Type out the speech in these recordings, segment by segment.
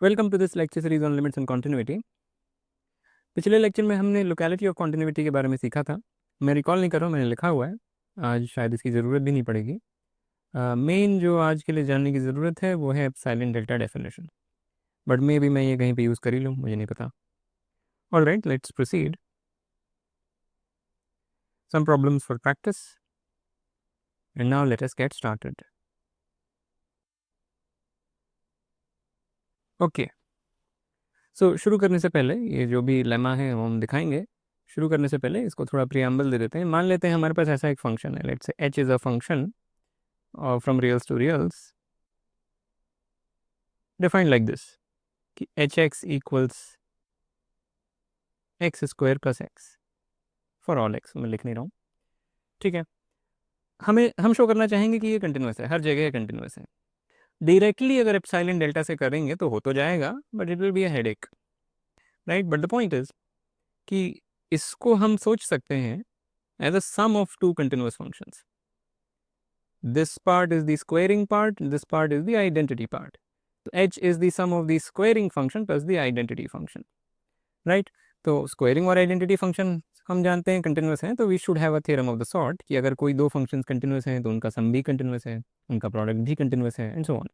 Welcome to this lecture series on limits and continuity. पिछले lecture में हमने locality of continuity के बारे में सीखा था। मैं रिकॉल नहीं कर रहा हूँ, मैंने लिखा हुआ है। आज शायद इसकी ज़रूरत भी नहीं पड़ेगी। मेन जो आज के लिए जानने की ज़रूरत है वो है एप्सिलॉन डेल्टा डेफिनेशन, बट मे भी मैं ये कहीं पे यूज़ कर ही लूँ, मुझे नहीं पता। Alright, let's proceed. Some problems for practice and now let us get started. Okay, so शुरू करने से पहले ये जो भी लेमा है वो हम दिखाएंगे। शुरू करने से पहले इसको थोड़ा प्रियम्बल दे देते हैं। मान लेते हैं हमारे पास ऐसा एक फंक्शन है, let's say h is a function from reals to reals defined like this कि h x equals x square plus x for all x. मैं लिख नहीं रहा हूँ, ठीक है। हम शो करना चाहेंगे कि ये कंटिन्यूस है, हर जगह कंटिन्यूस है। डायरेक्टली अगर एप्सिलॉन डेल्टा से करेंगे तो हो तो जाएगा, but it will be a headache, right. But the point is कि इसको हम सोच सकते हैं as a sum of two continuous functions. This part is the squaring part, this part is the identity part. तो h is the sum of the squaring function plus the identity function, right. तो squaring और identity function हम जानते हैं continuous हैं, तो we should have a theorem of the sort कि अगर कोई दो फंक्शंस कंटिन्यूस हैं तो उनका सम भी कंटिन्यूस है, उनका प्रोडक्ट भी कंटिन्यूस है, एंड सो ऑन।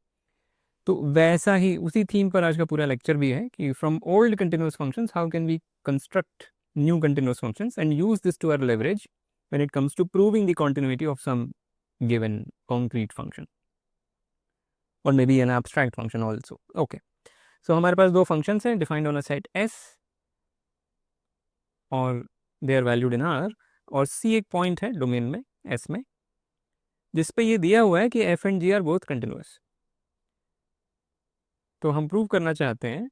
तो वैसा ही उसी थीम पर आज का पूरा लेक्चर भी है कि from old continuous functions how can we construct new continuous functions and use this to our leverage when it comes to proving the continuity of some given concrete function और may be an abstract function also. Okay, so हमारे पास दो functions हैं defined on a set S और they are valued in R, और C एक point है domain में S में जिस पे ये दिया हुआ है कि F and G are both continuous. तो हम प्रूव करना चाहते हैं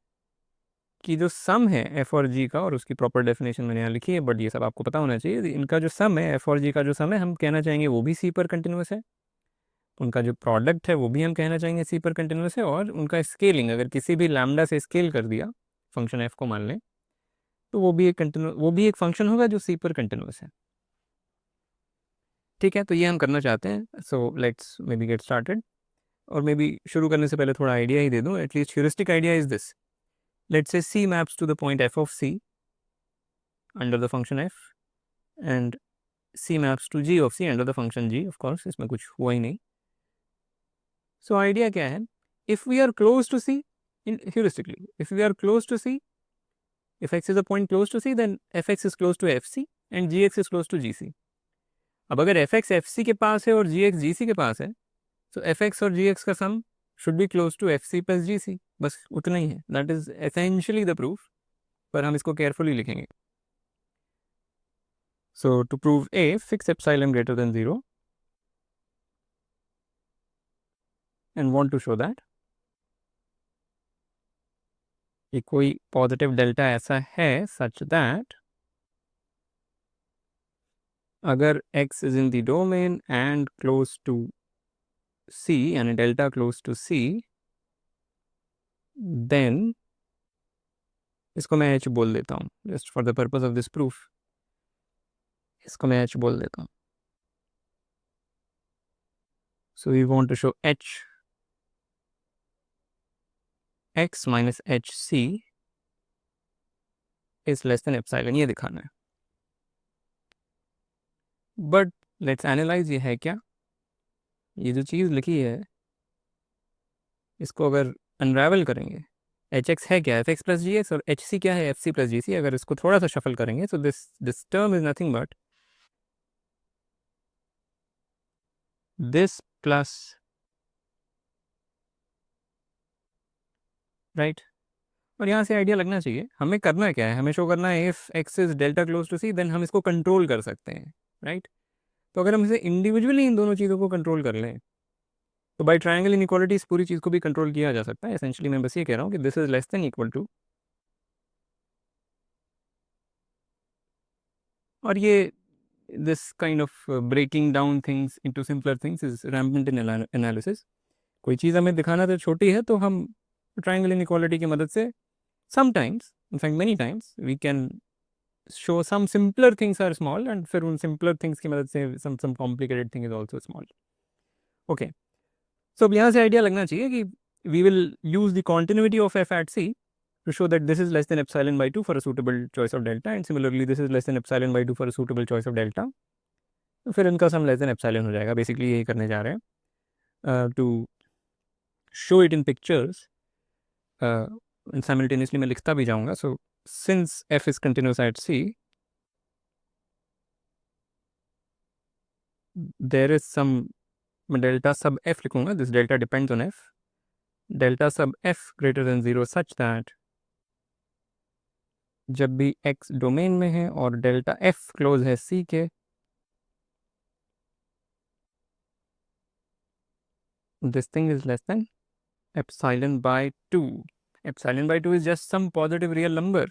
कि जो सम है F और G का, और उसकी प्रॉपर डेफिनेशन मैंने यहाँ लिखी है, बट ये सब आपको पता होना चाहिए। इनका जो सम है F और G का जो सम है, हम कहना चाहेंगे वो भी C पर कंटिन्यूस है। उनका जो प्रोडक्ट है वो भी हम कहना चाहेंगे C पर कंटिन्यूस है। और उनका स्केलिंग अगर किसी भी लैम्डा से स्केल कर दिया फंक्शन F को मान लें, तो वो भी एक फंक्शन होगा जो C पर कंटिन्यूस है, ठीक है। तो ये हम करना चाहते हैं। So let's may be get started. और मे बी शुरू करने से पहले थोड़ा आइडिया ही दे दूँ, at least heuristic idea is this. Let's say C maps to the point F of C under the function F, and C maps to G of C under the function G। Of course इसमें कुछ हुआ ही नहीं। So idea क्या है, if we are close to C, in heuristically, if we are close to C, if x is a point close to C, then fx is close to fc and gx is close to gc. अब अगर fx fc के पास है और gx gc के पास है, तो fx और gx का sum should be close to fc plus gc। बस उतना ही है, that is essentially the proof, पर हम इसको केयरफुली लिखेंगे। So to prove a, fix epsilon greater than 0 and want to show that कि कोई पॉजिटिव डेल्टा ऐसा है सच दैट अगर x is in the domain and close to C यानी delta close to C, then इसको मैं h बोल देता हूँ just for the purpose of this proof. इसको मैं h बोल देता हूँ। So we want to show h x minus h c is less than epsilon, ये दिखाना है। बट लेट्स एनालाइज, ये है क्या, ये जो चीज़ लिखी है इसको अगर अनरावल करेंगे, एच एक्स है क्या, एफ एक्स प्लस जी एक्स, और एच सी क्या है, एफ सी प्लस जी सी। अगर इसको थोड़ा सा शफल करेंगे तो this term is nothing but this plus, right. और यहाँ से आइडिया लगना चाहिए हमें करना क्या है, हमें शो करना है if X is delta close to C, then हम इसको कंट्रोल कर सकते हैं, राइट। तो अगर हम इसे इंडिविजुअली इन दोनों चीज़ों को कंट्रोल कर लें तो बाई ट्रायंगल इनइक्वालिटी इस पूरी चीज़ को भी कंट्रोल किया जा सकता है। एसेंशियली मैं बस ये कह रहा हूँ कि this is less than equal to, और ये this kind of breaking down things into simpler things is rampant in analysis. कोई चीज़ हमें दिखाना तो छोटी है, तो हम ट्रायंगल इनइक्वालिटी की मदद से sometimes, in fact many times, we can show some simpler things are small, and फिर उन सिंपलर थिंग्स की मदद से some complicated thing is also small. Okay, so अब यहाँ से आइडिया लगना चाहिए कि we will use the continuity of f at c to show that this is less than epsilon by 2 for a suitable choice of delta, and similarly this is less than epsilon by 2 for a suitable choice of delta. तो फिर इनका sum less than epsilon हो जाएगा. Basically यही करने जा रहे हैं to show it in pictures. Simultaneously मैं लिखता भी जाऊंगा. So since f is continuous at c, there is some delta sub f लिखूंगा. This delta depends on f. Delta sub f greater than 0 such that जब भी x domain में है और डेल्टा f क्लोज है c के, this thing is less than epsilon by 2. Epsilon by 2 is just some positive real number.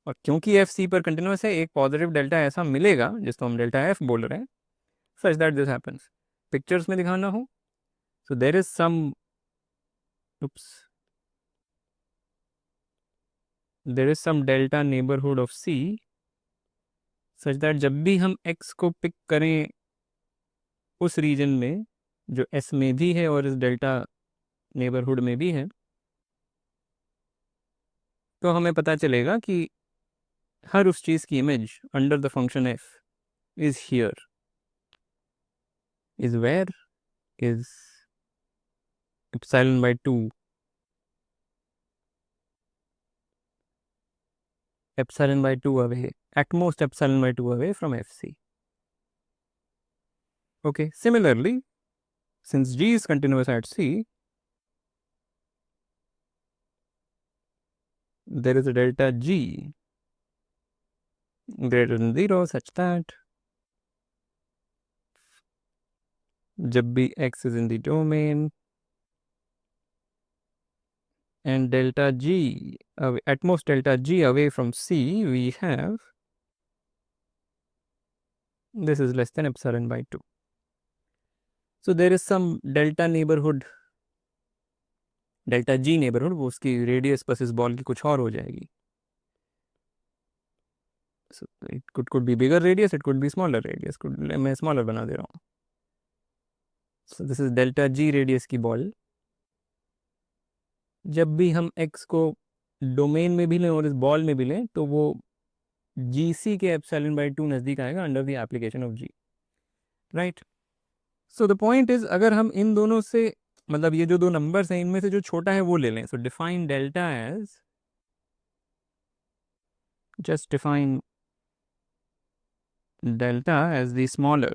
और क्योंकि f c पर कंटिन्यूस है, एक पॉजिटिव डेल्टा ऐसा मिलेगा जिसको हम डेल्टा f बोल रहे हैं, such that this happens. Pictures में दिखाना हो, so there is some delta neighborhood of c such that जब भी हम x को पिक करें उस रीजन में जो s में भी है और इस डेल्टा नेबरहुड में भी है, तो हमें पता चलेगा कि हर उस चीज़ की image under the function f is here, is where, is epsilon by 2, epsilon by 2 away, at most epsilon by 2 away from fc. Okay, similarly, since g is continuous at c, there is a delta g greater than 0 such that जब भी x is in the domain and delta g at most delta g away from c, we have this is less than epsilon by 2. So there is some delta neighborhood, delta g neighborhood, वो उसकी radius बस इस ball की कुछ और हो जाएगी. So it could be bigger radius, it could be smaller radius. मैं smaller बना दे रहा हूँ. So this is delta g radius की बॉल. जब भी हम x को डोमेन में भी लें और इस बॉल में भी लें, तो वो gc के epsilon by 2 नज़दीक आएगा under the application of g. Right. So the point is, अगर हम इन दोनों से, मतलब ये जो दो नंबर्स हैं, इनमें से जो छोटा है वो ले लें. So define delta as, just define delta as the smaller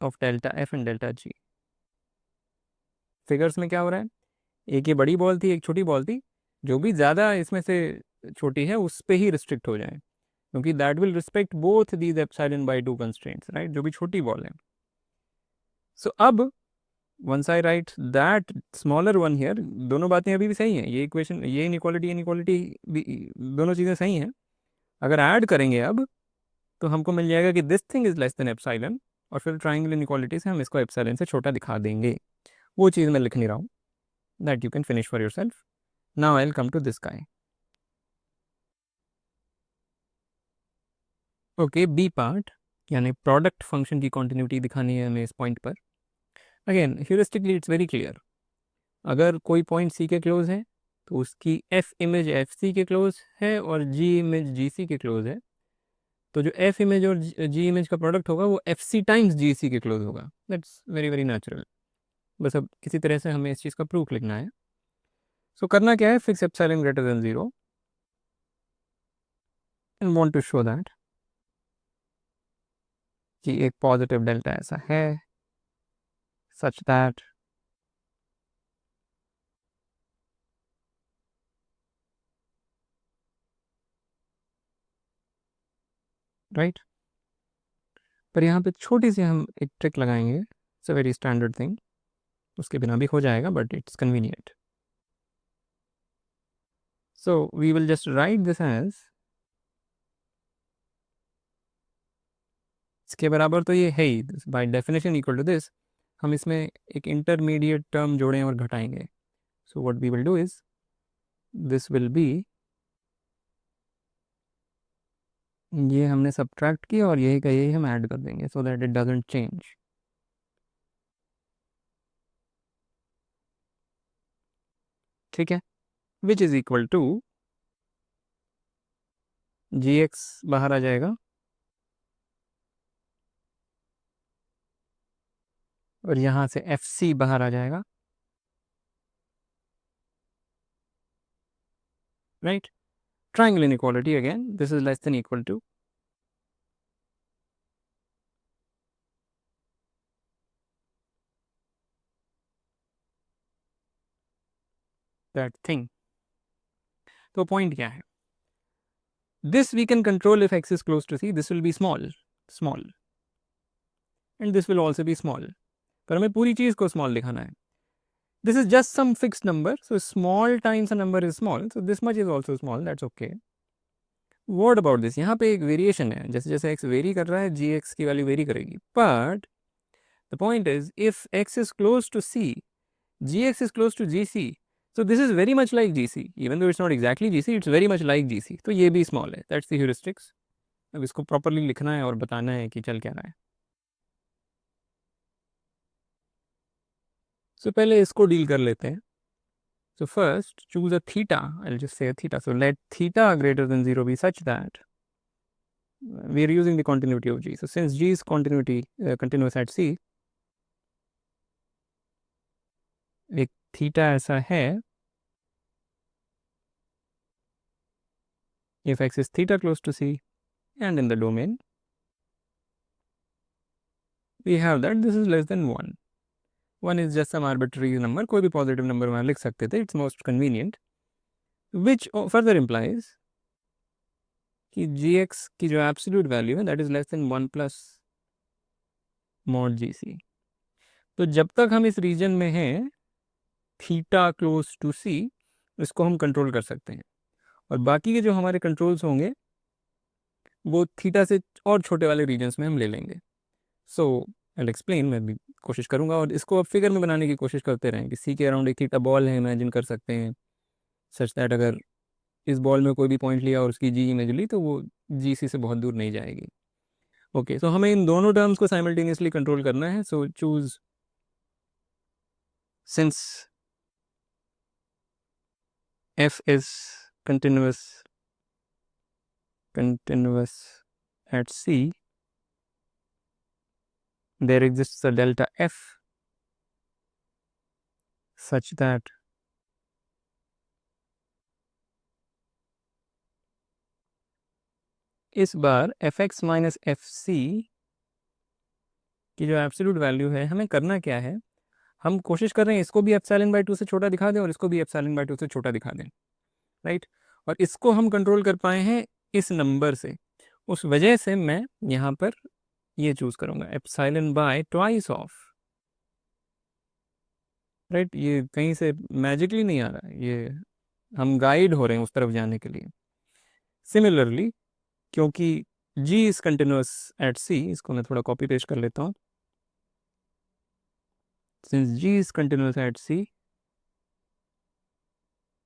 of delta f and delta g. Figures में क्या हो रहा है, एक ये बड़ी बॉल थी, एक छोटी बॉल थी. जो भी ज़्यादा इसमें से छोटी है उस पे ही रिस्ट्रिक्ट हो जाए, क्योंकि that will respect both these epsilon bye 2 constraints. Right, जो भी छोटी बॉल है. सो अब once I write that smaller one here, दोनों बातें अभी भी सही हैं. ये इक्वेशन, ये इनइक्वालिटी भी, दोनों चीज़ें सही हैं. अगर ऐड करेंगे अब, तो हमको मिल जाएगा कि this thing is less than epsilon, और फिर ट्राइंगल इनइक्वालिटी से हम इसको एप्सिलॉन से छोटा दिखा देंगे. वो चीज़ मैं लिख नहीं रहा हूँ. That you can finish for yourself. Now I will come to this guy. Okay, B part, यानी प्रोडक्ट फंक्शन की कॉन्टिन्यूटी दिखानी है हमें इस पॉइंट पर. Again heuristically it's very clear. अगर कोई पॉइंट सी के क्लोज है तो उसकी एफ इमेज एफ सी के क्लोज है और जी इमेज जी सी के क्लोज है. तो जो एफ इमेज और जी इमेज का प्रोडक्ट होगा वो एफ सी टाइम्स जी सी के क्लोज होगा. That's very very natural. बस अब किसी तरह से हमें इस चीज़ का प्रूफ लिखना है. सो करना क्या है, fix epsilon greater than 0 and want to show that कि एक पॉजिटिव डेल्टा ऐसा है सच दैट राइट. पर यहाँ पे छोटी सी हम एक ट्रिक लगाएंगे. It's a very standard thing. उसके बिना भी हो जाएगा, but it's convenient. So we will just write this as, इसके बराबर तो ये है ही, by definition equal to this. हम इसमें एक इंटरमीडिएट टर्म जोड़ें और घटाएंगे. So what we will do is, this will be, ये हमने सब्ट्रैक्ट किया और यही का यही हम ऐड कर देंगे, so that it doesn't change. ठीक है, which is equal to G X बाहर आ जाएगा और यहाँ से एफ सी बाहर आ जाएगा, right. Triangle inequality again, this is less than equal to that thing. तो पॉइंट क्या है, this we can control if X is close to C, this will be small small and this will also be small, पर हमें पूरी चीज़ को small दिखाना है। This is just some fixed number, so small times a number is small, so this much is also small, that's okay. What about this? यहाँ पे एक variation है, जैसे जैसे x वेरी कर रहा है जी एक्स की वैल्यू वेरी करेगी, but the point is if x is close to c, gx is close to gc, so this is very much like gc, even though it's not exactly gc, it's very much like gc, तो ये भी small है, that's the heuristics। अब इसको properly लिखना है और बताना है कि चल क्या रहा है। So पहले इसको डील कर लेते हैं। So first, choose a theta. I'll just say a theta. So let theta greater than 0 be such that we are using the continuity of g. So since g is continuous at c, एक theta ऐसा है if x is theta close to c and in the domain we have that this is less than 1. 1 is just some arbitrary number, कोई भी positive number वहाँ लिख सकते थे, it's most convenient, which further implies कि gx की जो absolute value है that is less than 1 plus mod gc। तो जब तक हम इस रीजन में हैं थीटा क्लोज टू सी, इसको हम कंट्रोल कर सकते हैं, और बाकी के जो हमारे कंट्रोल्स होंगे वो थीटा से और छोटे वाले रीजन्स में हम ले लेंगे। सो आई एक्सप्लेन, मैं भी कोशिश करूंगा, और इसको अब फिगर में बनाने की कोशिश करते रहें कि सी के अराउंड एक थीटा बॉल है, इमेजिन कर सकते हैं सच दैट अगर इस बॉल में कोई भी पॉइंट लिया और उसकी जी इमेज ली तो वो जी सी से बहुत दूर नहीं जाएगी। ओके, सो हमें इन दोनों टर्म्स को साइमल्टेनियसली कंट्रोल करना है। So choose, since f is continuous at c, there exists a delta f such that इस बार f x minus f c की जो एब्सोल्यूट वैल्यू है, हमें करना क्या है, हम कोशिश कर रहे हैं इसको भी एप्सिलॉन बाई 2 से छोटा दिखा दें और इसको भी एप्सिलॉन बाई 2 से छोटा दिखा दें, राइट। और इसको हम कंट्रोल कर पाए हैं इस नंबर से, उस वजह से मैं यहाँ पर ये चूज करूँगा epsilon bye twice of, right. ये कहीं से मैजिकली नहीं आ रहा है, ये हम गाइड हो रहे हैं उस तरफ जाने के लिए। सिमिलरली, क्योंकि g is continuous at c, इसको मैं थोड़ा कॉपी पेस्ट कर लेता हूँ। Since g is continuous at c,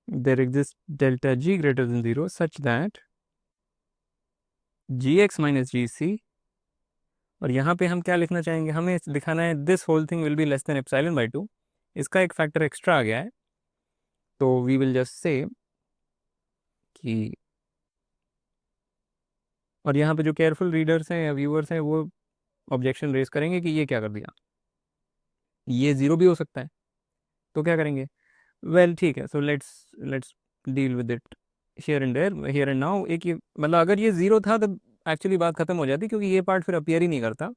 there exists delta g greater than 0 such that gx minus gc, और यहाँ पे हम क्या लिखना चाहेंगे, हमें दिखाना है this whole thing will be less than epsilon by 2, इसका एक फैक्टर एक्स्ट्रा आ गया है, तो वी विल जस्ट से कि, और यहाँ पे जो केयरफुल रीडर्स हैं या व्यूअर्स हैं वो ऑब्जेक्शन रेज करेंगे कि ये क्या कर दिया, ये ज़ीरो भी हो सकता है, तो क्या करेंगे। वेल ठीक है, so let's deal with it here and there, here and now. एक ये मतलब अगर ये ज़ीरो था तब एक्चुअली बात खत्म हो जाती, क्योंकि ये पार्ट फिर अपीयर ही नहीं करता,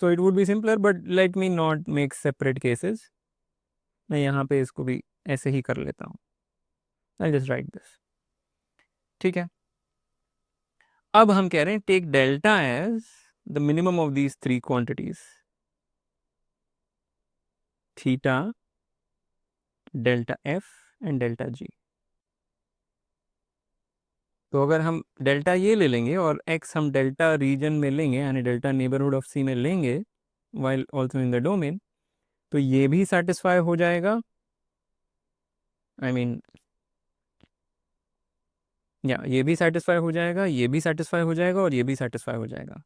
so it would be simpler, but let me not make separate cases. मैं यहाँ पे इसको भी ऐसे ही कर लेता हूँ, आई जस्ट राइट दिस, ठीक है। अब हम कह रहे हैं take delta as the minimum of these three quantities, theta, delta F and delta G. तो अगर हम डेल्टा ये ले लेंगे और x हम डेल्टा रीजन में लेंगे, यानी डेल्टा नेबरहुड ऑफ c में लेंगे while also in the domain, तो ये भी सेटिस्फाई हो जाएगा, आई मीन या ये भी सेटिस्फाई हो जाएगा, ये भी सेटिस्फाई हो जाएगा और ये भी सेटिस्फाई हो जाएगा।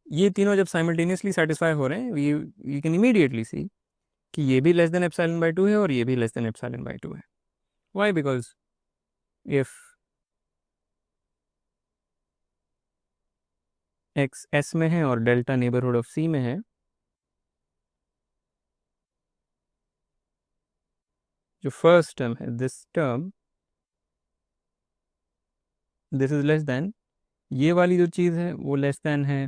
ये तीनों जब साइमल्टेनियसली सेटिस्फाई हो रहे हैं, यू कैन इमीडिएटली सी कि ये भी लेस देन एप्सिलॉन बाई 2 है और ये भी लेस देन एप्सिलॉन बाई 2 है। Why? Because if x S में है और डेल्टा नेबरहुड ऑफ C में है, जो फर्स्ट टर्म है this term, this is less then, ये वाली जो चीज़ है वो लेस देन है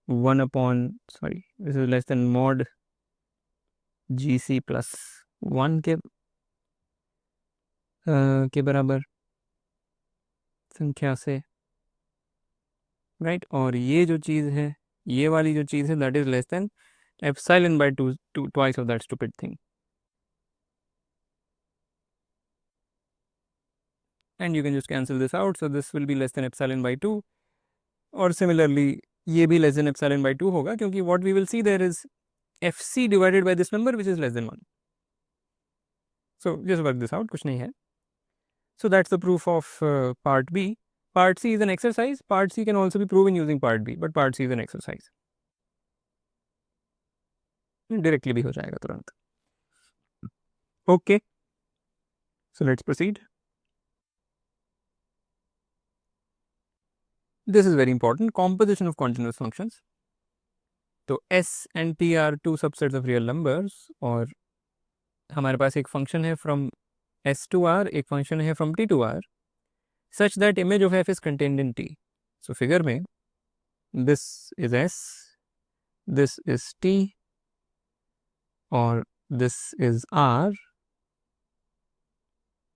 1/, this is less then mod GC plus 1 के बराबर संख्या से, राइट। और ये जो चीज़ है, ये वाली जो चीज़ है, that is less than epsilon bye 2, twice of that stupid thing, and you can just cancel this out, so this will be less than epsilon bye 2। और सिमिलरली ये भी लेस देन एप्सिलॉन बाय 2 होगा, क्योंकि what we will see there is FC divided by this number which is less than 1। So just work this out, कुछ नहीं है। So that's the proof of part B. Part C is an exercise. Part C can also be proven using part B, but part C is an exercise. Directly भी हो जाएगा तुरंत। Okay, so let's proceed. This is very important. Composition of continuous functions. तो S and T are two subsets of real numbers, और हमारे पास एक function है from S to R, एक फंक्शन है from T to R, such that image of F is contained in T. So figure में this is S, this is T, और this is R.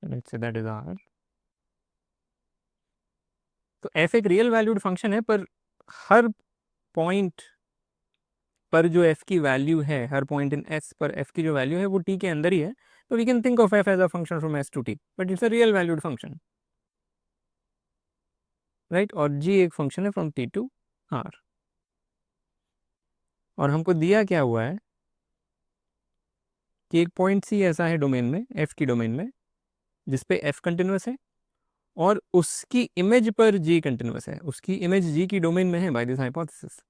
Let's say that is R. तो f एक real valued function है, पर हर point पर जो f की value है, हर पॉइंट इन S पर f की जो वैल्यू है वो t के अंदर ही है। तो we can think of f as a function from S to t, but it's a real valued function, right. और g एक फंक्शन है फ्रॉम t टू r। और हमको दिया क्या हुआ है कि एक पॉइंट C ऐसा है डोमेन में, f की डोमेन में, जिसपे f कंटिन्यूस है और उसकी इमेज पर g कंटिन्यूस है, उसकी इमेज g की डोमेन में है by this hypothesis.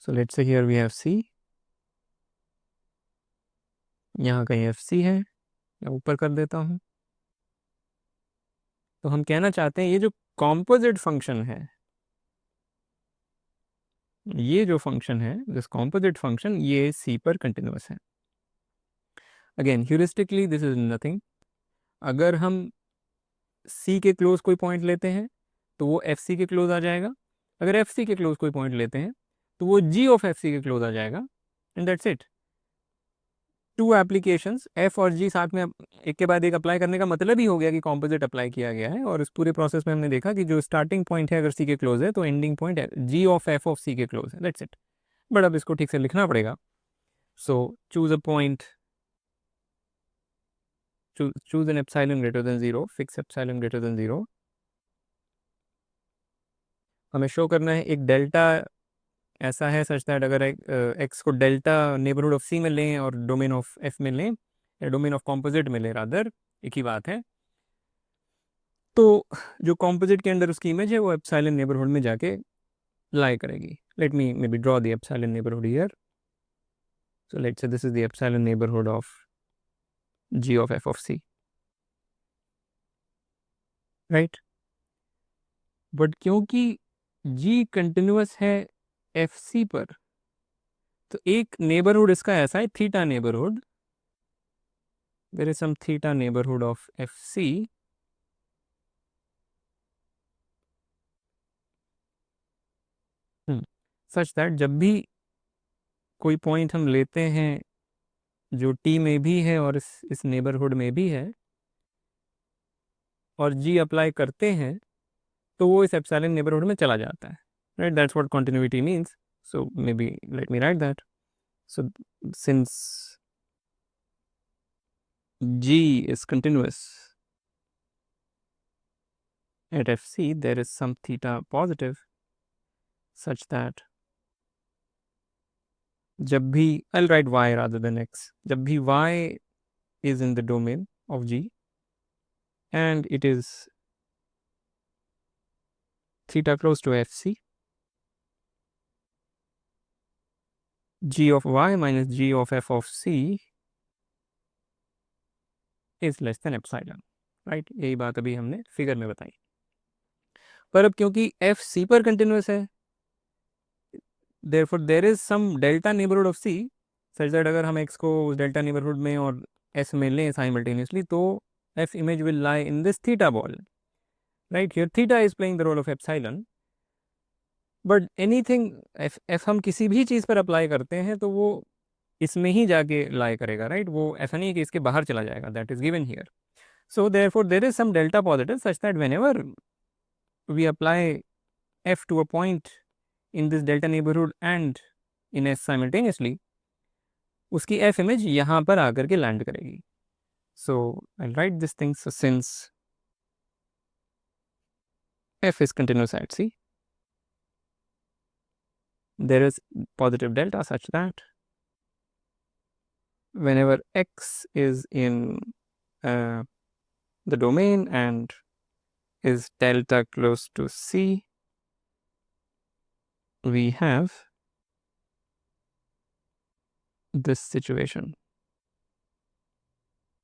So let's say here we have C, यहाँ कहीं FC है, मैं ऊपर कर देता हूँ। तो हम कहना चाहते हैं ये जो कॉम्पोजिट फंक्शन है, ये जो फंक्शन है, दिस कॉम्पोजिट फंक्शन, ये C पर कंटिन्यूस है। Again heuristically this is nothing. अगर हम C के क्लोज कोई पॉइंट लेते हैं तो वो FC के क्लोज आ जाएगा, अगर FC के क्लोज कोई पॉइंट लेते हैं तो वो G ऑफ FC के क्लोज आ जाएगा, and that's it. Two applications F और G साथ में एक के बाद एक अप्लाई करने का मतलब ही हो गया कि कॉम्पोजिट अप्लाई किया गया है। और इस पूरे प्रोसेस में हमने देखा कि जो स्टार्टिंग पॉइंट है अगर C के क्लोज है तो ending point G of F of C के क्लोज है, दैट्स इट। बट अब इसको ठीक से लिखना पड़ेगा। So choose a point, choose an epsilon greater than 0, fix epsilon greater than 0। हमें शो करना है एक डेल्टा ऐसा है सच दैट अगर एक्स को डेल्टा नेबरहुड ऑफ C में लें और डोमेन ऑफ F में लें, या डोमेन ऑफ कॉम्पोजिट में लें रादर, एक ही बात है, तो जो कॉम्पोजिट के अंदर उसकी इमेज है वो एप्सिलॉन नेबरहुड में जाके लाई करेगी। Let me maybe draw the epsilon neighbourhood here. So let's say this is the epsilon neighbourhood of G of F of C, right. But क्योंकि G कंटिन्यूस है FC पर, तो एक neighbourhood इसका ऐसा है, theta neighbourhood, there is some theta neighbourhood of FC, such that जब भी कोई पॉइंट हम लेते हैं जो T में भी है और इस नेबरहुड में भी है, और G अप्लाई करते हैं, तो वो इस एप्सिलॉन नेबरहुड में चला जाता है, right. That's what continuity means. So may be let me right that. So since G is continuous at FC, there is some theta positive such that जब भी, I'll write y rather than x, जब भी y is in the domain of G and it is theta close to FC, G of y minus G of F of C is less than epsilon, right. यही बात अभी हमने figure में बताई। पर अब क्योंकि एफ सी पर कंटिन्यूस है, therefore there is some delta neighbourhood of C such that अगर हम एक्स को उस डेल्टा नेबरहुड में और एस में लें साइमल्टेनियसली, तो F image will lie in this theta ball, right. Here theta is playing the role of epsilon, but anything F हम किसी भी चीज़ पर अप्लाई करते हैं तो वो इसमें ही जाके लाई करेगा, राइट। वो ऐसा नहीं है कि इसके बाहर चला जाएगा, that is given here. So therefore there is some delta positive such that whenever we apply f to a point in this delta neighborhood and in S simultaneously, उसकी f image यहाँ पर आकर के लैंड करेगी। So I'll write this thing. So since f is continuous at C, there is positive delta such that whenever x is in the domain and is delta close to C, we have this situation.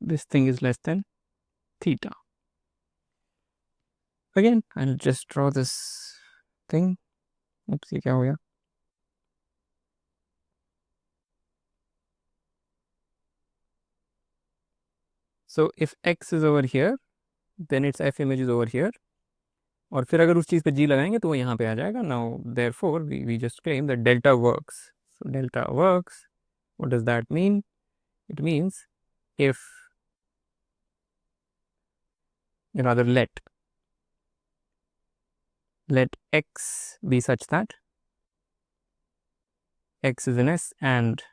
This thing is less than theta. Again, I'll just draw this thing. Oops, ये क्या हो गया? So if x is over here, then its f image is over here. और फिर अगर उस चीज़ पे g लगाएंगे तो वो यहाँ पे आ जाएगा. Now therefore we just claim that delta works. So delta works. What does that mean? It means if, rather let x be such that x is in S and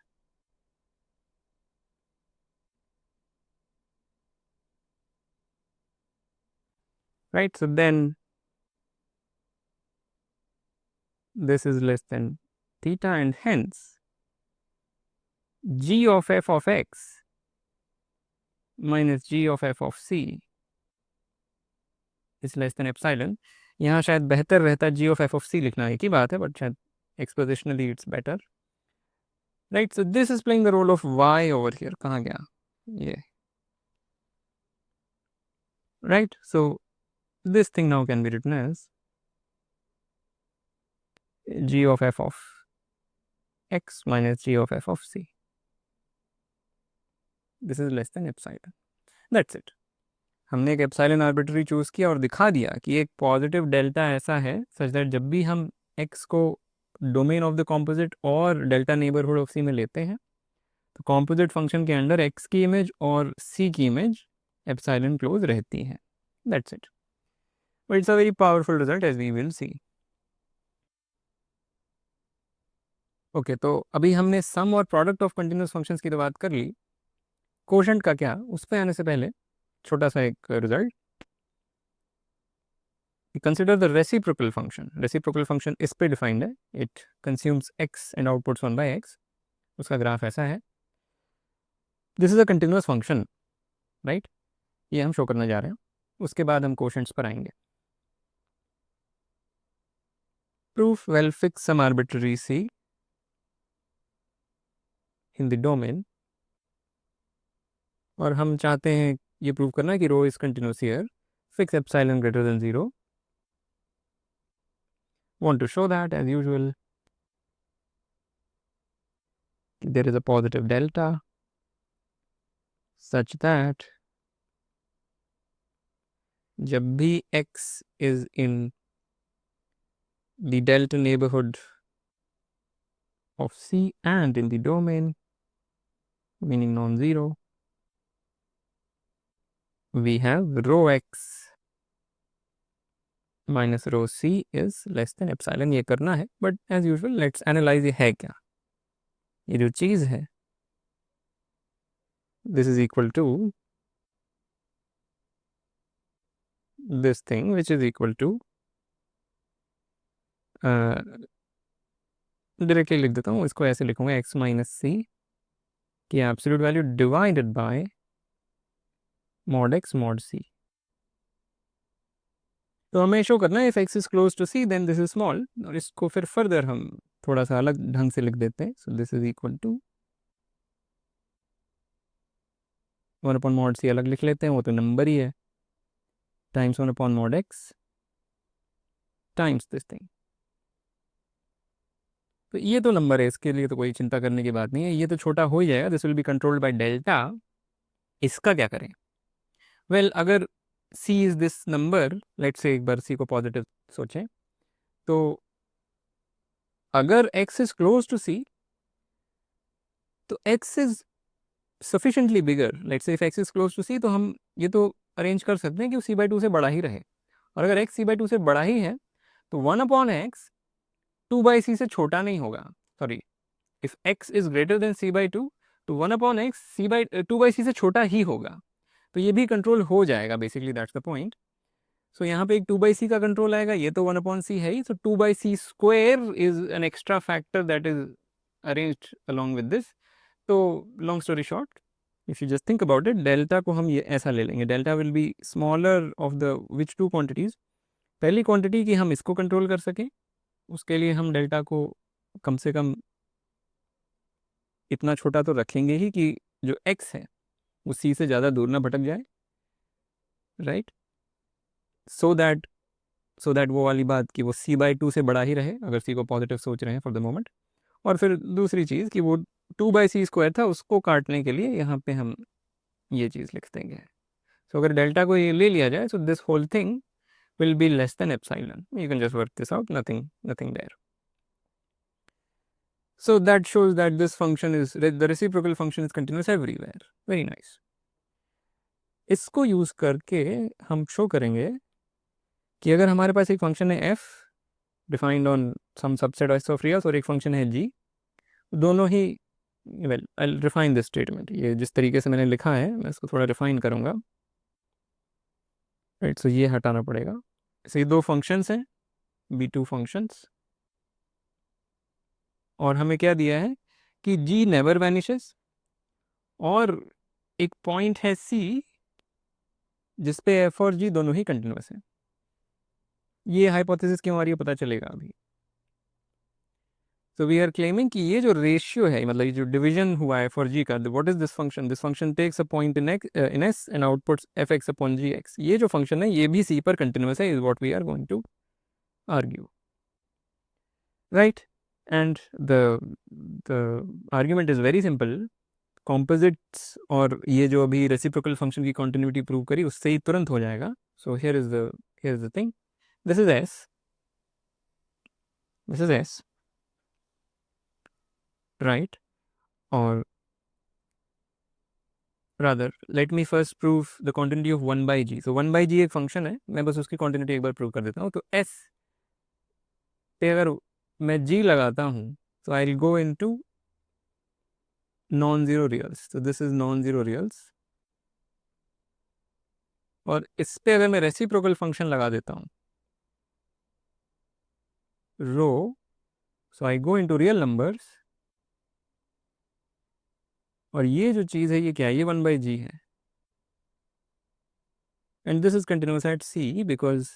right, so then this is less than theta and hence g of f of x minus g of f of c is less than epsilon. यहाँ शायद बेहतर रहता g of f of c लिखना, एक ही बात है, but शायद expositionally it's better, right? So this is playing the role of y over here. कहाँ गया ये, right? So this thing now can be written as g of f of x minus g of f of c. This is less than epsilon. That's it. हमने एक epsilon arbitrary choose किया और दिखा दिया कि एक पॉजिटिव डेल्टा ऐसा है सच दैट जब भी हम x को डोमेन ऑफ द कॉम्पोजिट और डेल्टा नेबरहुड ऑफ c में लेते हैं तो कॉम्पोजिट फंक्शन के अंडर x की इमेज और c की इमेज एप्सिलॉन क्लोज रहती है. That's it. But it's a very powerful result as we will see. Okay, तो अभी हमने सम और प्रोडक्ट ऑफ कंटिन्यूस फंक्शंस की तो बात कर ली. कोशेंट का क्या, उस पर आने से पहले छोटा सा एक result. Consider the reciprocal function. Reciprocal function इस पे डिफाइंड है. It consumes x and outputs 1 by x. उसका ग्राफ ऐसा है. This is a continuous function, right? ये हम शो करने जा रहे हैं. उसके बाद हम कोशेंट्स पर आएंगे. Proof, well, fix some arbitrary c in the domain. और हम चाहते हैं ये प्रूव करना कि rho is continuous here. Fix epsilon greater than 0. Want to show that as usual there is a positive delta such that जब भी x is in the delta neighborhood of C and in the domain, meaning non-zero, we have rho x minus rho C is less than epsilon. ये करना है, but as usual let's analyze ये है क्या. ये जो चीज़ है this is equal to this thing which is equal to directly लिख देता हूँ इसको, ऐसे लिखूंगा x माइनस सी की absolute value divided by mod x mod c. तो हमें शो करना है if x is close to c then this is small. और इसको फिर फर्दर हम थोड़ा सा अलग ढंग से लिख देते हैं. So this is equal to one upon mod C अलग लिख लेते हैं, वो तो नंबर ही है, times one upon mod X times this thing. तो ये तो नंबर है, इसके लिए तो कोई चिंता करने की बात नहीं है, ये तो छोटा हो ही जाएगा, this will be controlled by delta. इसका क्या करें? वेल अगर c is this number, let's say एक बार सी को पॉजिटिव सोचें, तो अगर x is close to c तो x is sufficiently bigger, let's say if x is close to c, तो हम ये तो अरेंज कर सकते हैं कि वो c/2 से बड़ा ही रहे, और अगर x c/2 से बड़ा ही है तो 1/x 2/c से छोटा नहीं होगा, sorry, if x is greater than c/2 तो 1/x 2/c से छोटा ही होगा, तो ये भी कंट्रोल हो जाएगा, बेसिकली दैट्स द पॉइंट। सो यहाँ पे एक 2/c का कंट्रोल आएगा, ये तो 1/c है ही, so 2/c square is an extra factor that is arranged along with this. तो long story short, if you just think about it, delta को हम ये ऐसा ले लेंगे, delta will be smaller of the which two quantities, पहली quantity की हम इसको कंट्रोल कर सकें, उसके लिए हम डेल्टा को कम से कम इतना छोटा तो रखेंगे ही कि जो x है वो c से ज़्यादा दूर ना भटक जाए, राइट, सो दैट वो वाली बात कि वो c/2 से बड़ा ही रहे, अगर c को पॉजिटिव सोच रहे हैं फॉर द मोमेंट। और फिर दूसरी चीज़ कि वो 2/c स्क्वायर था, उसको काटने के लिए यहाँ पे हम ये चीज़ लिख देंगे। सो अगर डेल्टा को ये ले लिया जाए, so this whole thing will be less than epsilon. You can just work this out, nothing there. So that shows that this function is, the reciprocal function is continuous everywhere. Very nice. इसको use करके हम show करेंगे कि अगर हमारे पास एक function है f defined on some subset of reals और एक फंक्शन है g, दोनों ही, well I will refine this statement, ये जिस तरीके से मैंने लिखा है मैं इसको थोड़ा रिफाइन करूँगा, राइट। सो ये हटाना पड़ेगा, so ये दो फंक्शंस हैं, b2 फंक्शंस, और हमें क्या दिया है कि g नेवर वैनिशेस, और एक पॉइंट है c जिसपे f और g दोनों ही कंटिन्यूस हैं। ये हाइपोथेसिस क्यों आ रही है पता चलेगा अभी। सो वी आर क्लेमिंग कि ये जो रेशियो है, मतलब ये जो डिवीजन हुआ है फॉर g का, what is this function, this function takes a point in s and outputs fx upon gx, ये जो फंक्शन है ये भी c पर कंटिन्यूस है, is what we are going to argue, right. And the argument is very simple, composites और ये जो अभी रेसिप्रोकल फंक्शन की कॉन्टिन्यूटी प्रूव करी उससे ही तुरंत हो जाएगा। So here is the thing, this is s, this is s, right, और rather let me first prove the continuity of 1 by g। so 1 by g एक फंक्शन है, मैं बस उसकी continuity एक बार प्रूव कर देता हूँ। तो s पे अगर मैं g लगाता हूँ तो I will go into non zero reals, तो this is non zero reals, और इस पे अगर मैं रेसिप्रोकल फंक्शन लगा देता हूँ रो, सो आई गो इनटू रियल नंबर्स, और ये जो चीज़ है ये क्या है, ये 1 by g है, and this is continuous at c because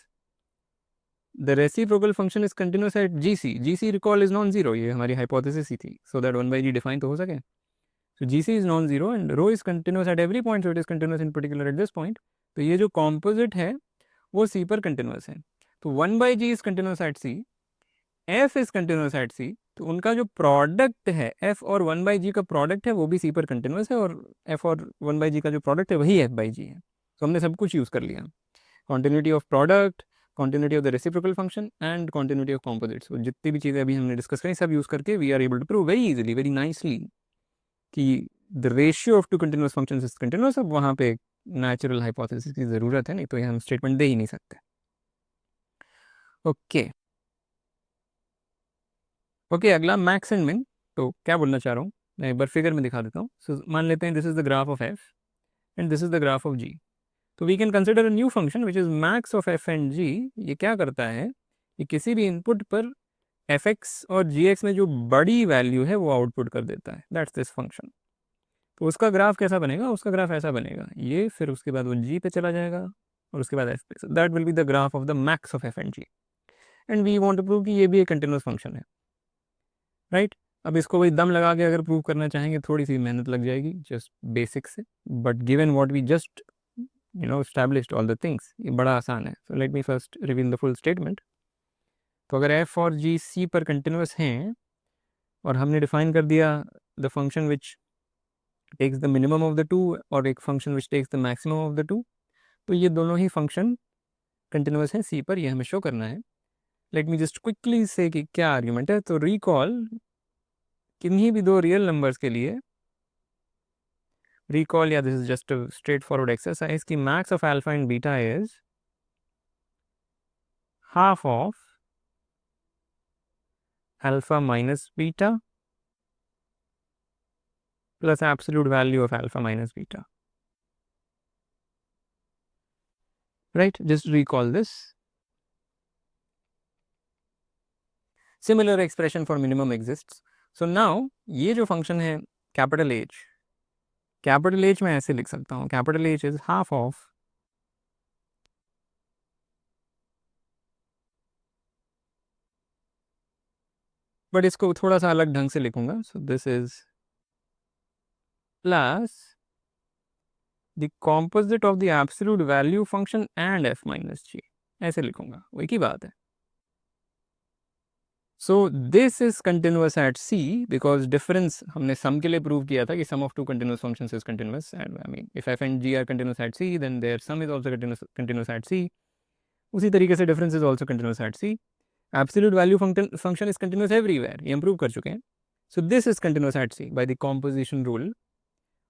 the reciprocal function is continuous eight gc recall is non zero, ये हमारी हाइपोथेसिस ही थी, so that 1 by g define तो हो सके। So GC is non-zero and rho is continuous at every point, so it is continuous in particular at this point. तो ये जो composite है वो C पर continuous है, तो 1 by G is continuous at C, F is continuous at C, तो उनका जो प्रोडक्ट है F और 1 by G का प्रोडक्ट है वो भी C पर continuous है, और F और 1 by G का जो प्रोडक्ट है वही F by G है। तो हमने सब कुछ यूज़ कर लिया, continuity of product, continuity of the reciprocal function and continuity of composites, so जितनी भी चीज़ें अभी हमने डिस्कस करी सब यूज़ करके we are able to prove very easily, very nicely कि the ratio of two continuous functions is continuous. अब वहाँ पे नेचुरल हाइपोथेसिस की ज़रूरत है, नहीं तो ये हम स्टेटमेंट दे ही नहीं सकते। ओके ओके, अगला मैक्स एंड मिन। तो क्या बोलना चाह रहा हूँ मैं एक बार फिगर में दिखा देता हूँ। सो मान लेते हैं this is the graph of F and this is the graph of g, तो we can consider a new function which is max of F and g. ये क्या करता है कि किसी भी इनपुट पर एफ एक्स और जी एक्स में जो बड़ी वैल्यू है वो आउटपुट कर देता है, दैट्स दिस फंक्शन। तो उसका ग्राफ कैसा बनेगा, उसका ग्राफ ऐसा बनेगा, ये फिर उसके बाद वो जी पे चला जाएगा और उसके बाद एफ पे, that will be the graph of the max of F and G, and we want to prove कि ये भी एक कंटिन्यूस फंक्शन है, राइट। अब इसको वही दम लगा के अगर प्रूव करना चाहेंगे थोड़ी सी मेहनत लग जाएगी जस्ट बेसिक से, but given what we just established all the things, ये बड़ा आसान है. So let me first reveal the full statement. तो अगर एफ और जी सी पर कंटिन्यूस हैं और हमने डिफाइन कर दिया the function which takes the minimum of the two और एक function which takes the maximum of the two, तो ये दोनों ही फंक्शन कंटिन्यूस हैं सी पर, ये हमें शो करना है. लेट मी जस्ट क्विकली से कि क्या आर्ग्यूमेंट है. तो रिकॉल किन्हीं भी दो रियल नंबर्स के लिए, recall, yeah, this is just a straightforward exercise कि max of alpha and beta is half of alpha minus beta plus absolute value of alpha minus beta. Right? Just recall this. Similar expression for minimum exists. So now ये जो function है capital H मैं ऐसे लिख सकता हूँ, capital H is half of but इसको थोड़ा सा अलग ढंग से लिखूंगा. So this is plus the composite of the absolute value function and f minus g, ऐसे लिखूंगा, वही की बात है. So this is continuous at C because difference हमने sum के लिए prove किया था कि sum of two continuous functions is continuous, and I mean if f and g are continuous at C then their sum is also continuous at C. उसी तरीके से difference is also continuous at C. Absolute value function is continuous everywhere, ये हम prove कर चुके हैं. So this is continuous at C by the composition rule,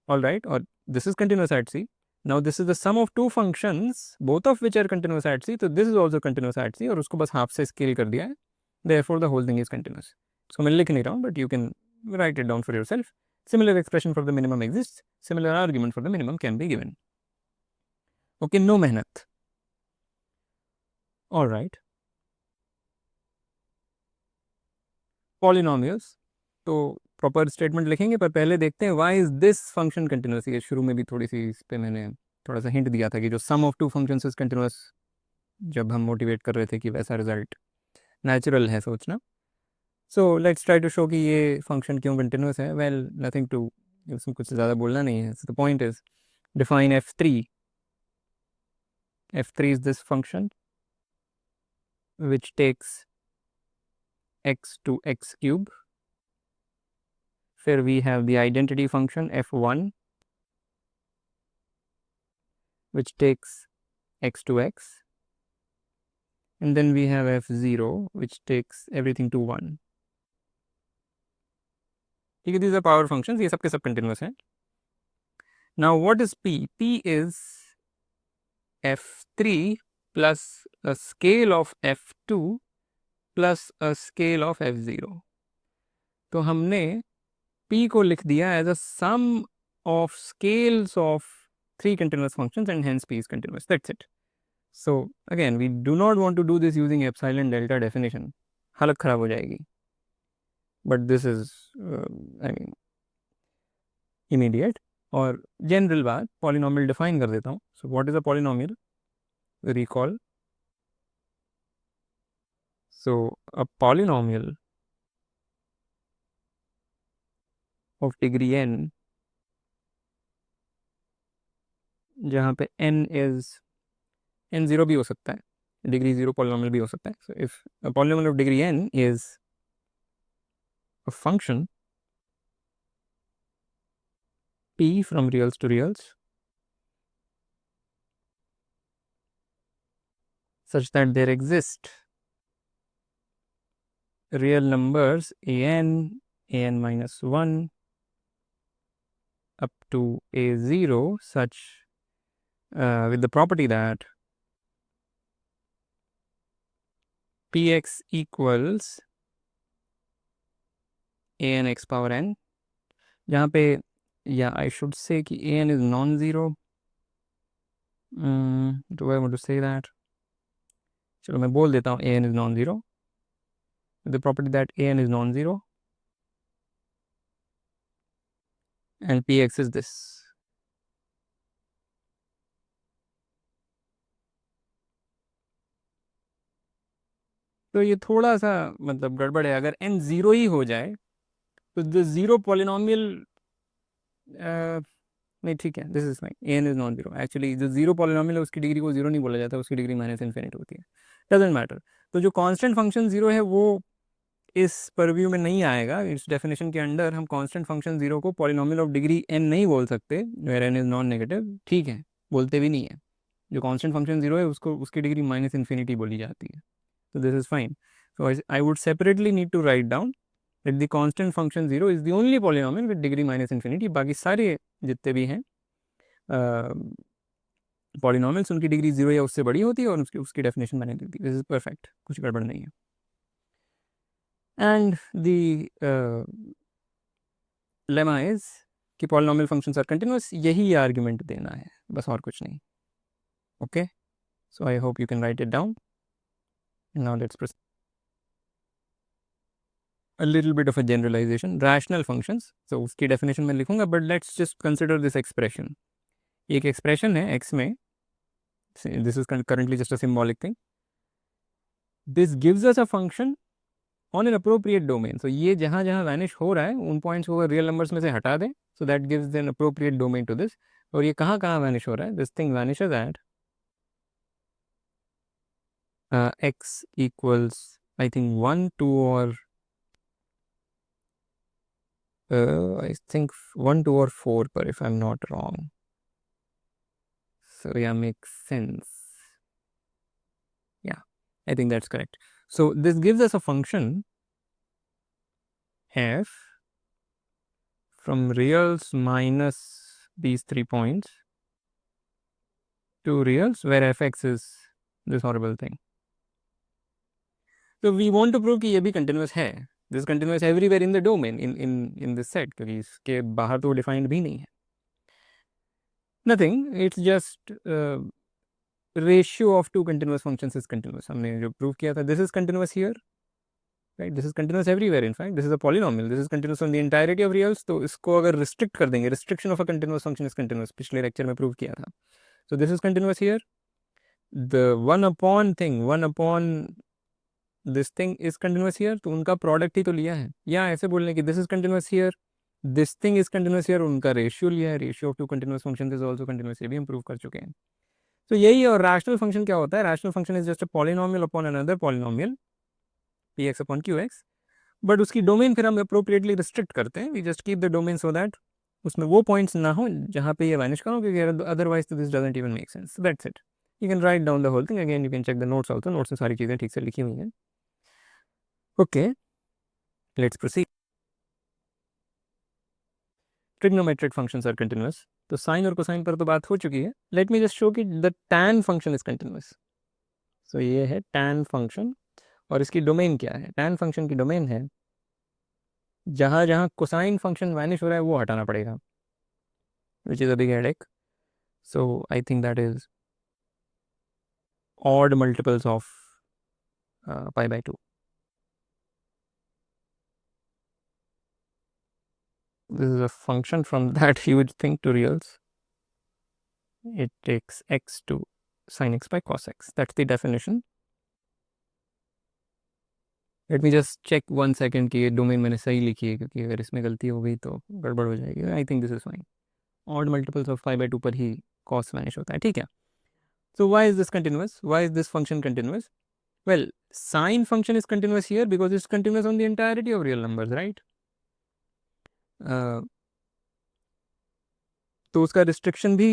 all right, or this is continuous at C. Now this is the sum of two functions both of which are continuous at C, so this is also continuous at C और उसको बस half से scale कर दिया है. Therefore the whole thing is continuous. So मैं लिख नहीं रहा हूँ, but you can write it down for yourself. Similar expression for the minimum exists. Similar argument for the minimum can be given. Okay, no मेहनत. All right. Polynomials. तो proper statement लिखेंगे, पर पहले देखते हैं why is this function continuous. ये शुरू में भी थोड़ी सी इस पे मैंने थोड़ा सा हिंट दिया था कि जो sum of two functions is continuous, जब हम मोटिवेट कर रहे थे कि वैसा रिजल्ट नेचुरल है सोचना. So let's try to show कि ये फंक्शन क्यों कंटिन्यूस है. वेल नथिंग टू, इसमें कुछ ज़्यादा बोलना नहीं है. The point is define f3. f3 is this function which takes x to x cube. Here we have the identity function f1 which takes x to x, and then we have f0 which takes everything to 1. ठीक है, these are power functions, ये सब के सब continuous हैं. Now what is p? p is f3 plus a scale of f2 plus a scale of f0. तो हमने p को लिख दिया as a sum of scales of three continuous functions and hence p is continuous. That's it. So again we do not want to do this using epsilon delta definition, हालत खराब हो जाएगी. But this is I mean immediate. और general बात, polynomial define कर देता हूँ. So what is a polynomial? Recall. So a polynomial of degree n, जहाँ पे n इज n0 भी हो सकता है, डिग्री 0 पॉलिनॉमियल भी हो सकता है. So if a polynomial of degree n is a function p from reals to reals such that there exist real numbers an minus 1 up to a0 such with the property that px equals an x power n, जहाँ पे या I should say कि an is non-zero. Do I want to say that? चलो मैं बोल देता हूँ an is non-zero with the property that an is non-zero and px is this. तो ये थोड़ा सा मतलब गड़बड़ है. अगर n 0 ही हो जाए तो द जीरो पॉलिनोमियल नहीं ठीक है, this is fine, N is non zero. Actually जो जीरो पॉलिनोमियल है उसकी डिग्री को जीरो नहीं बोला जाता, उसकी डिग्री माइनस इन्फिनिटी होती है, डजेंट मैटर। तो जो कांस्टेंट फंक्शन जीरो है वो इस परव्यू में नहीं आएगा। इस डेफिनेशन के अंडर हम कांस्टेंट फंक्शन जीरो को पॉलिनोमियल ऑफ डिग्री एन नहीं बोल सकते, where N is non negative, ठीक है, बोलते भी नहीं है। जो कांस्टेंट फंक्शन जीरो है उसको उसकी डिग्री माइनस इन्फिनिटी बोली जाती है, तो this is fine. So I would separately need to write down that the constant function 0 is the only polynomial with degree minus infinity। बाकी सारे जितने भी हैं पॉलिनोमियल्स उनकी डिग्री 0 या उससे बड़ी होती है और उसकी उसकी डेफिनेशन मैंने दी थी। दिस इज परफेक्ट, कुछ गड़बड़ नहीं है। एंड द लेमा इज कि पॉलिनोमियल फंक्शंस आर कंटिन्यूअस, यही आर्ग्यूमेंट देना है, बस और कुछ नहीं। Okay, so I hope you can right it down. Now let's proceed. A little bit of a generalization, rational functions, so उसकी definition में लिखूंगा, but let's just consider this expression। एक expression है x में, this is currently just a symbolic thing, this gives us a function on an appropriate domain। so ये जहाँ जहाँ vanish हो रहा है उन points को real numbers में से हटा दें, so that gives an appropriate domain to this। और ये कहाँ कहाँ vanish हो रहा है, this thing vanishes at x equals I think 1 2 or I think 1 2 or 4 पर, if I'm not wrong। so yeah, makes sense, yeah, I think that's correct। so this gives us a function f from reals minus these 3 points to reals where fx is this horrible thing। so we want to prove कि ये भी continuous है, this is continuous everywhere in the domain in this set, क्योंकि इसके बाहर तो defined भी नहीं है। nothing, it's just ratio of two continuous functions is continuous। हमने जो prove किया था, this is continuous here, right, this is continuous everywhere, in fact this is a polynomial, this is continuous on the entirety of reals। तो इसको अगर restrict कर देंगे, restriction of a continuous function is continuous, पिछले lecture में prove किया था। so this is continuous here, the one upon thing, one upon this thing is continuous here, तो उनका product ही तो लिया है। या ऐसे बोलने की this is continuous here, this thing is continuous here, उनका ratio लिया है, ratio of two continuous functions is also continuous, ये भी हम prove कर चुके हैं। तो यही, और रैशनल फंक्शन क्या होता है, rational function is just a polynomial upon another polynomial px upon qx, but उसकी डोमेन फिर हम अप्रोप्रिएटली रिस्ट्रिक्ट करते हैं, we just keep the domain so that उसमें वो पॉइंट्स ना हो जहाँ पे ये वैनिश करो, क्योंकि अदरवाइज तो this doesn't even make sense. That's it, you can write down the whole thing again, you can check the notes also, notes में सारी चीज़ें ठीक से लिखी हुई हैं। Okay, let's proceed. Trigonometric functions are continuous, तो साइन और कोसाइन पर तो बात हो चुकी है। लेट मी जस्ट शो कि the tan function is continuous. So ये है टैन फंक्शन, और इसकी डोमेन क्या है, टैन फंक्शन की डोमेन है जहाँ जहाँ कोसाइन फंक्शन वैनिश हो रहा है वो हटाना पड़ेगा, which is a big headache. So I think that is odd multiples of pi by 2। this is a function from that huge thing to reals, it takes x to sin x by cos x, that's the definition। Let me just check 1 second कि ये domain मैंने सही लिखी है, क्योंकि अगर इसमें गलती हो गई तो गड़बड़ हो जाएगी। I think this is fine, odd multiples of pi by 2 पर ही कॉस वैनिश होता है, ठीक है। So why is this continuous, why is this function continuous? Well, sine function is continuous here because it's continuous on the entirety of real numbers, right. तो उसका restriction भी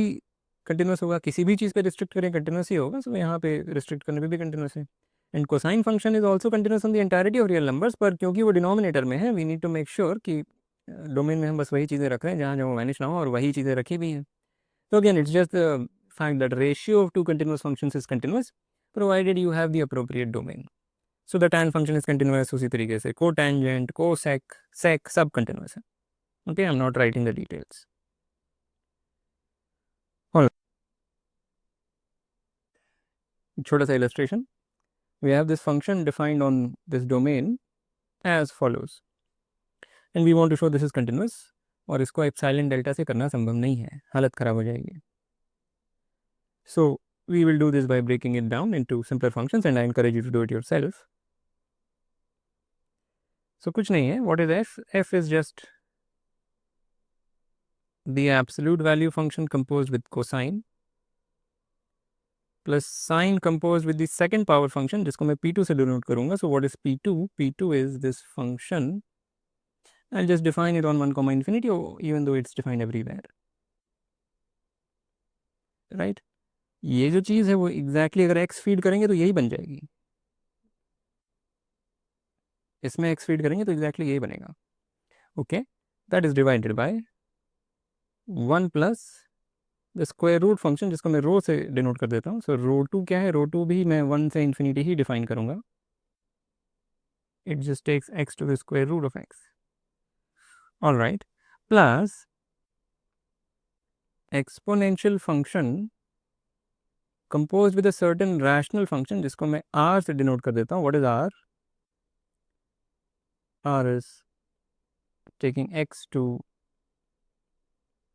continuous होगा, किसी भी चीज़ पे रिस्ट्रिक्ट करें कंटिन्यूअस ही होगा, सो यहाँ पे रिस्ट्रिक्ट करने पे भी कंटिन्यूअस है। And cosine function is also continuous on the entirety of real numbers, पर क्योंकि वो डिनोमिनेटर में है we need to make sure कि डोमेन में हम बस वही चीज़ें रख रहे हैं जहाँ जहाँ वो वैनिश ना हो, और वही चीज़ें रखी भी हैं। तो again it's just the fact that ratio of two continuous functions is continuous provided you have the appropriate domain। so the tan function is continuous, उसी तरीके से cotangent, cosec, sec सब continuous है। okay, I'm not writing the details। छोटा सा illustration, we have this function defined on this domain as follows and we want to show this is continuous, और इसको epsilon delta से करना संभव नहीं है, हालत ख़राब हो जाएगी। so we will do this by breaking it down into simpler functions and I encourage you to do it yourself। सो कुछ नहीं है. What is F? F is just the absolute value function composed with cosine plus sine composed with the second power function जिसको मैं p2 से denote करूंगा. So what is p2? p2 is this function. I'll just define it on 1 comma infinity even though it's defined everywhere. Right? ये जो चीज़ है वो exactly अगर x फीड करेंगे तो यही बन जाएगी. इसमें x फीड करेंगे तो exactly यही बनेगा. Okay? That is divided by 1 plus the square root function जिसको मैं रो से डिनोट कर देता हूँ. सो रो टू क्या है? रो टू भी मैं 1 से इन्फिनिटी ही डिफाइन करूँगा. It just takes x to the square root of x. All right. Plus exponential function compose with a certain rational function जिसको मैं r से डिनोट कर देता हूँ. What is r? r is taking x to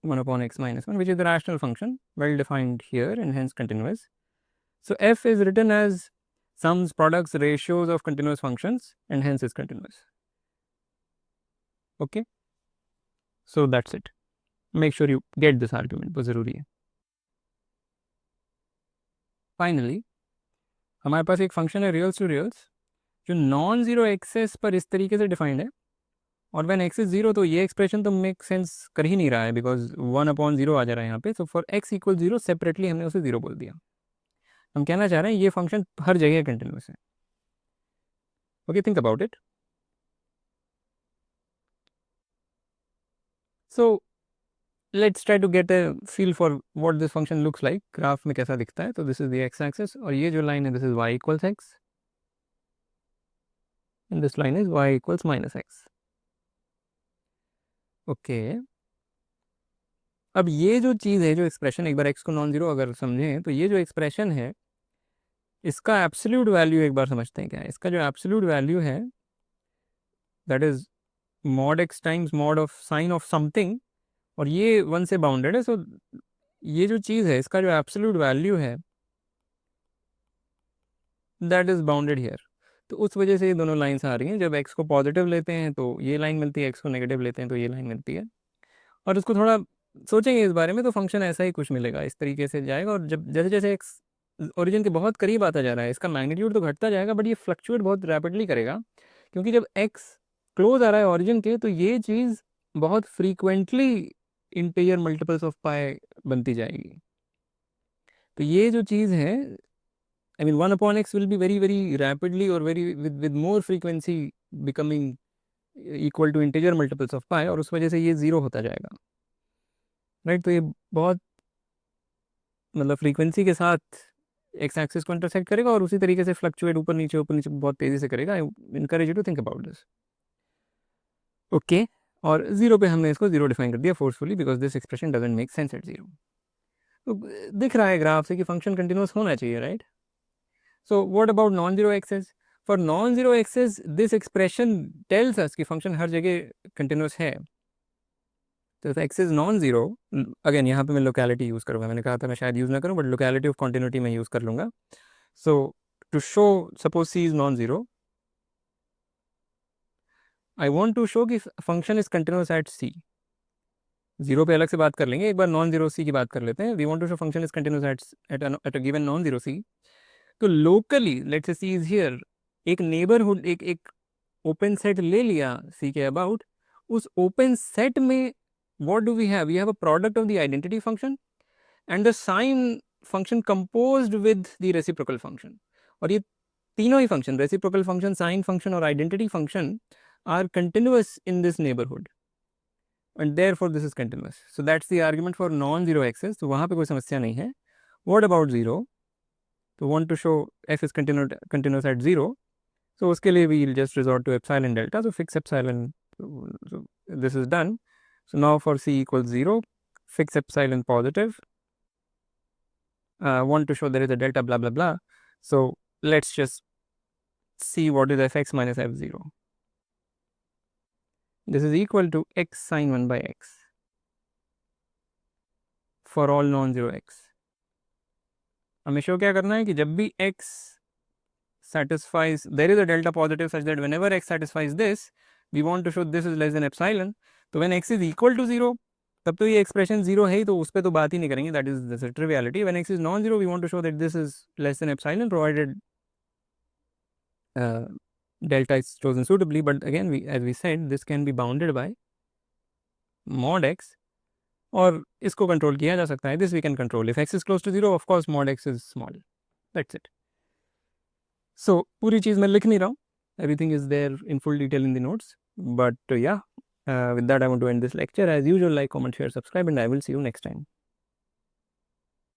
1 upon x minus 1, which is the rational function well defined here and hence continuous. So f is written as sums, products, ratios of continuous functions and hence is continuous. Okay, so that's it. Make sure you get this argument, बहुत ज़रूरी है. Finally, हमारे पास एक function है रियल्स to रियल्स जो non zero access पर इस तरीके से डिफाइंड है. और व्हेन एक्स इज ज़ीरो तो ये एक्सप्रेशन तो मेक सेंस कर ही नहीं रहा है बिकॉज 1/0 आ जा रहा है यहाँ पे. So for x equal 0 separately हमने उसे 0 बोल दिया. हम कहना चाह रहे हैं ये फंक्शन हर जगह कंटिन्यूस है. Okay, think about it. So let's try to get a feel for what this function looks like. Graph में कैसा दिखता है. तो this is the X axis और ये जो लाइन है this is y equals x and this line is y equals minus x. Okay, अब ये जो चीज़ है, जो एक्सप्रेशन, एक बार x को नॉन ज़ीरो अगर समझें तो ये जो एक्सप्रेशन है इसका एब्सोल्यूट वैल्यू एक बार समझते हैं क्या है. इसका जो एब्सोल्यूट वैल्यू है that is mod x times mod of sine of something और ये 1 से बाउंडेड है. सो ये जो चीज़ है इसका जो एब्सोल्यूट वैल्यू है दैट इज बाउंडेड हियर. तो उस वजह से ये दोनों लाइन्स आ रही हैं. जब x को पॉजिटिव लेते हैं तो ये लाइन मिलती है, x को नेगेटिव लेते हैं तो ये लाइन मिलती है. और उसको थोड़ा सोचेंगे इस बारे में तो फंक्शन ऐसा ही कुछ मिलेगा, इस तरीके से जाएगा. और जब जैसे जैसे x ओरिजिन के बहुत करीब आता जा रहा है इसका मैग्नीट्यूड तो घटता जाएगा बट ये फ्लक्चुएट बहुत रैपिडली करेगा क्योंकि जब x क्लोज आ रहा है ओरिजिन के तो ये चीज़ बहुत फ्रीक्वेंटली इंटीजर मल्टीपल्स ऑफ पाई बनती जाएगी. तो ये जो चीज़ है I mean 1/x will be very very rapidly or very with more frequency becoming equal to integer multiples of pi और उस वजह से ये ज़ीरो होता जाएगा. राइट. तो ये बहुत मतलब फ्रीक्वेंसी के साथ एक्स एक्सिस को इंटरसेक्ट करेगा और उसी तरीके से फ्लक्चुएट ऊपर नीचे बहुत तेज़ी से करेगा. I encourage you to think about this. Okay, और ज़ीरो पे हमने इसको ज़ीरो डिफाइन कर दिया forcefully because this expression doesn't make sense at zero. तो दिख रहा है ग्राफ से कि फंक्शन कंटिन्यूस होना चाहिए. Right. So what about non zero x's? For non zero x's this expression tells us कि फंक्शन हर जगह कंटिन्यूस है. तो X is non zero. Again यहाँ पे मैं लोकेलिटी यूज़ करूँगा. मैंने कहा था मैं शायद यूज़ ना करूँ बट लोकेलिटी ऑफ कॉन्टिन्यूटी मैं यूज़ कर लूँगा. So to show suppose c is non zero, I want to show कि function is continuous at c. Zero पे अलग से बात कर लेंगे, एक बार नॉन जीरो सी की बात कर लेते हैं. We want to show function is continuous at a given non zero सी. तो locally let's say C is here, एक नेबरहुड एक ओपन सेट ले लिया सी के अबाउट. उस ओपन सेट में what do we have? We have a product of the identity function and the sine function composed with the reciprocal function. और ये तीनों ही function, reciprocal function, sine function और identity function, are continuous in this neighbourhood and therefore this is continuous. So that's the argument for non-zero axis. तो वहाँ पे कोई समस्या नहीं है. What about zero? तो want to show f is continuous at zero. So उसके लिए we'll just resort to epsilon delta. So fix epsilon. So this is done. So now for c equals 0, fix epsilon positive. Want to show there is a delta blah blah blah. So let's just see what is fx minus f0. This is equal to x sine 1 by x for all non-zero x. हमें show क्या करना है कि जब भी x satisfies, there is a delta positive such that whenever x satisfies this, we want to show this is less than epsilon, तो when x is equal to 0 तब तो ये एक्सप्रेशन 0 है ही, तो उस पर तो बात ही नहीं करेंगे, that is the triviality. When x is non 0 we want to show that this is less than epsilon provided delta is chosen suitably. But again, as we said, this can be bounded by mod x, और इसको control किया जा सकता है. This we can control if x is close to 0, of course mod x is small. That's it. So पूरी चीज़ मैं लिख नहीं रहा हूँ, everything is there in full detail in the notes. But yeah, with that I want to end this lecture. As usual, like, comment, share, subscribe, and I will see you next time.